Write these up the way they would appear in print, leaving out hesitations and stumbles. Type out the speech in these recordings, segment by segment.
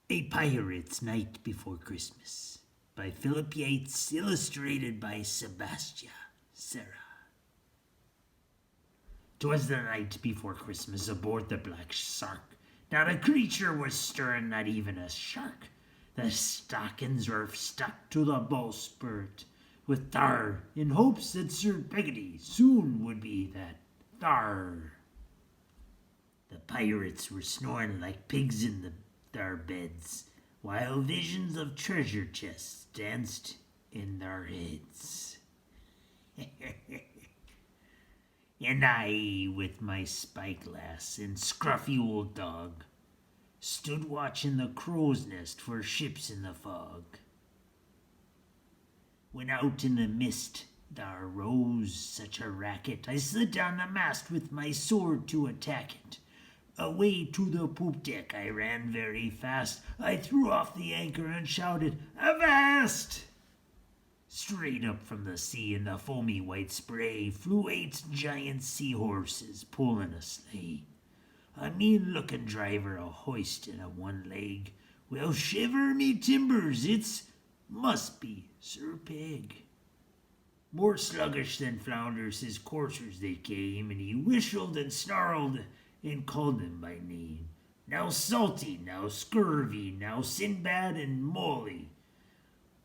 A Pirate's Night Before Christmas by Philip Yates, illustrated by Sebastia, Serra. 'Twas the night before Christmas aboard the Black Sark. Not a creature was stirring, not even a shark. The stockings were stuck to the bowsprit with thar, in hopes that Sir Peggotty soon would be that thar. The pirates were snoring like pigs in their beds, while visions of treasure chests danced in their heads. And I, with my spyglass and scruffy old dog, stood watching the crow's nest for ships in the fog. When out in the mist there rose such a racket, I slid down the mast with my sword to attack it. Away to the poop deck I ran very fast. I threw off the anchor and shouted, "Avast!" Straight up from the sea in the foamy white spray flew 8 giant seahorses pulling a sleigh. A mean-looking driver, a hoist and a one leg. Well, shiver me timbers, it's must be Sir Peg. More sluggish than flounders his coursers they came, and he whistled and snarled and called them by name. Now Salty, now Scurvy, now Sinbad and Molly.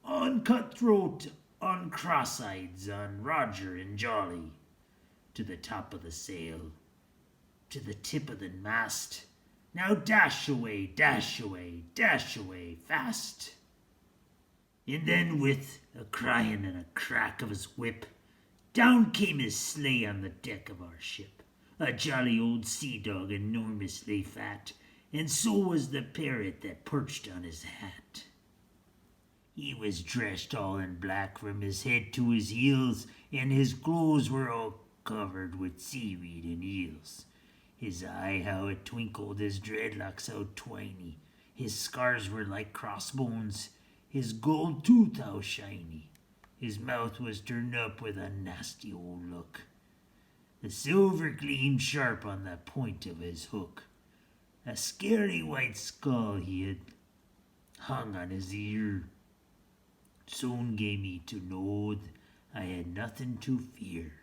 On Cutthroat, on Cross-Eyes, on Roger and Jolly. To the top of the sail, to the tip of the mast. Now dash away, dash away, dash away fast. And then with a crying and a crack of his whip, down came his sleigh on the deck of our ship. A jolly old sea dog, enormously fat, and so was the parrot that perched on his hat. He was dressed all in black from his head to his heels, and his clothes were all covered with seaweed and eels. His eye, how it twinkled, his dreadlocks how twiny. His scars were like crossbones, his gold tooth how shiny. His mouth was turned up with a nasty old look. The silver gleamed sharp on the point of his hook. A scary white skull he had hung on his ear. Soon gave me to know I had nothing to fear.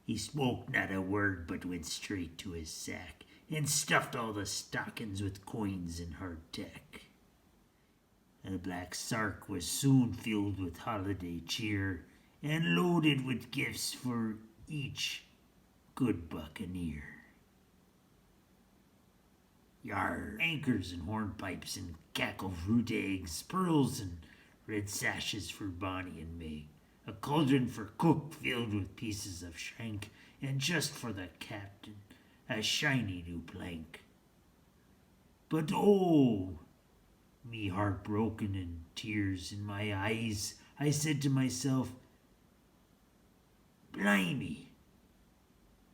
He spoke not a word, but went straight to his sack, and stuffed all the stockings with coins and hardtack. The Black Sark was soon filled with holiday cheer, and loaded with gifts for each good buccaneer. Yarrrr! Anchors and hornpipes and cackle fruit eggs, pearls and red sashes for Bonnie and Meg, a cauldron for cook filled with pieces of shank, and just for the captain, a shiny new plank. But oh, me heart broken and tears in my eyes, I said to myself, "Blimey,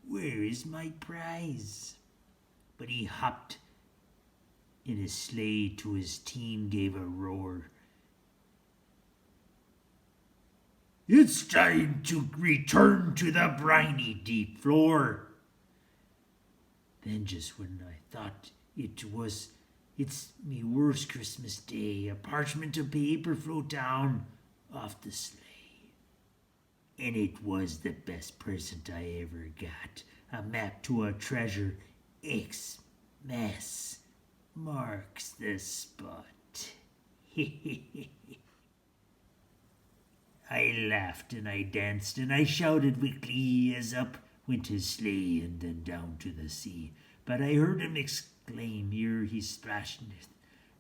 where is my prize?" But he hopped in his sleigh to his team, gave a roar. "It's time to return to the briny deep floor." Then just when I thought it's me worst Christmas day, a parchment of paper float down off the sleigh. And it was the best present I ever got. A map to a treasure. Xmas marks the spot. I laughed and I danced and I shouted with glee as up went his sleigh and then down to the sea. But I heard him exclaim ere he splashed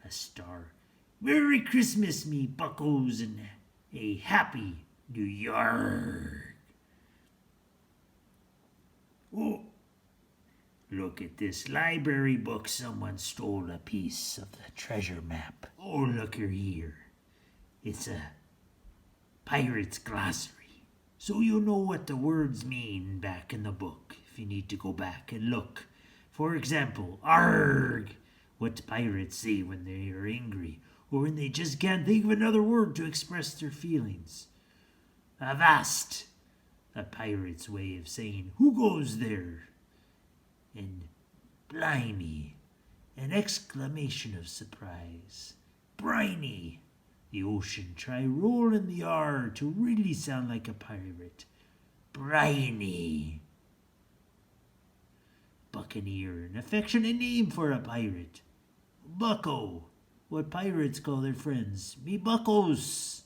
a star, "Merry Christmas, me buckos, and a happy New Year." Oh, look at this library book. Someone stole a piece of the treasure map. Oh, look here. It's a pirate's glossary. So you know what the words mean back in the book if you need to go back and look. For example, arg, what pirates say when they are angry or when they just can't think of another word to express their feelings. Avast, a pirate's way of saying, "Who goes there?" And blimey, An exclamation of surprise. Briny! The ocean. Try rolling the R to really sound like a pirate. Briny! Buccaneer, an affectionate name for a pirate. Bucko, what pirates call their friends. Me buckos.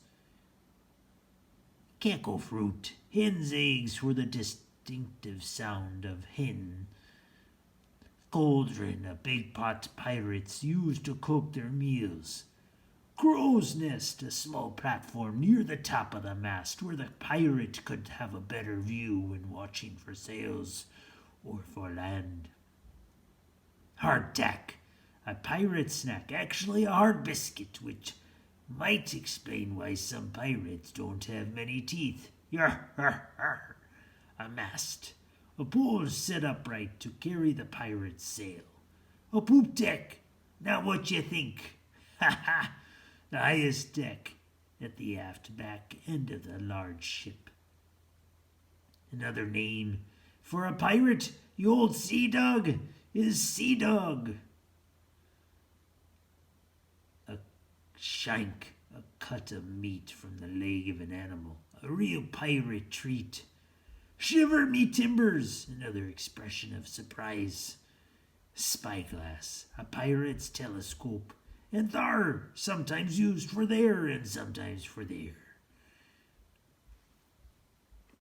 Cacao fruit, hen's eggs for the distinctive sound of hen. Cauldron, a big pot pirates use to cook their meals. Crow's nest, a small platform near the top of the mast where the pirate could have a better view when watching for sails or for land. Hardtack, a pirate snack, actually a hard biscuit, which might explain why some pirates don't have many teeth. Yarrrr. A mast, a pole set upright to carry the pirate's sail. A poop deck, now what you think? Ha ha! The highest deck at the aft back end of the large ship. Another name for a pirate, you old sea dog, is sea dog. A shank, a cut of meat from the leg of an animal, a real pirate treat. Shiver me timbers, another expression of surprise. Spyglass, a pirate's telescope. And thar, sometimes used for there and sometimes for there.